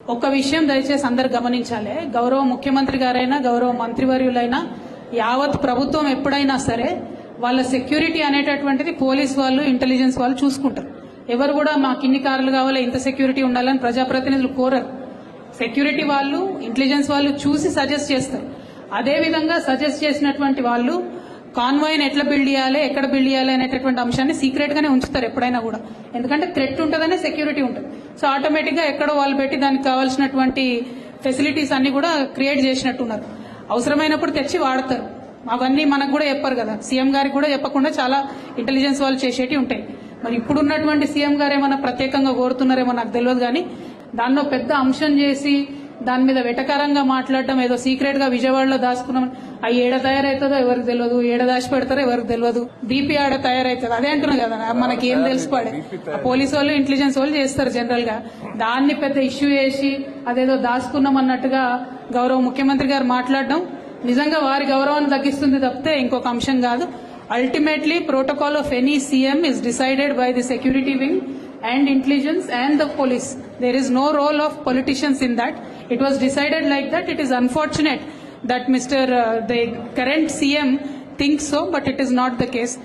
ఒక్క విషయం దయచేసి అందరు గమనించాలి. గౌరవ ముఖ్యమంత్రి గారైనా గౌరవ మంత్రివర్యులైనా యావత్ ప్రభుత్వం ఎప్పుడైనా సరే వాళ్ళ సెక్యూరిటీ అనేటటువంటిది పోలీస్ వాళ్ళు ఇంటెలిజెన్స్ వాళ్ళు చూసుకుంటారు. ఎవరు కూడా మాకు ఇన్ని కార్లు కావాలి ఇంత సెక్యూరిటీ ఉండాలని ప్రజాప్రతినిధులు కోరరు. సెక్యూరిటీ వాళ్ళు ఇంటెలిజెన్స్ వాళ్ళు చూసి సజెస్ట్ చేస్తారు. అదే విధంగా సజెస్ట్ చేసినటువంటి వాళ్ళు కాన్వాయ్ని ఎట్లా బిల్డ్ చేయాలి ఎక్కడ బిల్డ్ చేయాలి అనేటటువంటి అంశాన్ని సీక్రెట్ గానే ఉంచుతారు ఎప్పుడైనా కూడా. ఎందుకంటే థ్రెట్ ఉంటుందనే సెక్యూరిటీ ఉంటుంది. సో ఆటోమేటిక్ గా ఎక్కడో వాళ్ళు పెట్టి దానికి కావాల్సినటువంటి ఫెసిలిటీస్ అన్ని కూడా క్రియేట్ చేసినట్టున్నారు. అవసరమైనప్పుడు తెచ్చి వాడతారు. అవన్నీ మనకు కూడా చెప్పరు కదా, సీఎం గారికి కూడా చెప్పకుండా చాలా ఇంటెలిజెన్స్ వాళ్ళు చేసేటి ఉంటాయి. మరి ఇప్పుడున్నటువంటి సీఎం గారు ఏమన్నా ప్రత్యేకంగా కోరుతున్నారేమో నాకు తెలియదు, కానీ దానిలో పెద్ద అంశం చేసి దాని మీద వెటకారంగా మాట్లాడడం, ఏదో సీక్రెట్ గా విజయవాడలో దాచుకున్నాం, ఆ ఏడ తయారవుతుందో ఎవరికి తెలియదు, ఏడ దాచి పెడతారో ఎవరికి తెలియదు, బీపీ ఆడ తయారవుతుంది. అదే అంటున్నాం కదా, మనకి ఏం తెలుసు పడే. పోలీసు వాళ్ళు ఇంటెలిజెన్స్ వాళ్ళు చేస్తారు జనరల్ గా. దాన్ని పెద్ద ఇష్యూ చేసి అదేదో దాచుకున్నాం అన్నట్టుగా గౌరవ ముఖ్యమంత్రి గారు మాట్లాడడం నిజంగా వారి గౌరవాన్ని తగ్గిస్తుంది తప్పితే ఇంకొక అంశం కాదు. Ultimately, protocol of any CM is decided by the security wing and intelligence and the police. There is no role of politicians in that. It was decided like that. It is unfortunate that the current CM thinks so, but it is not the case.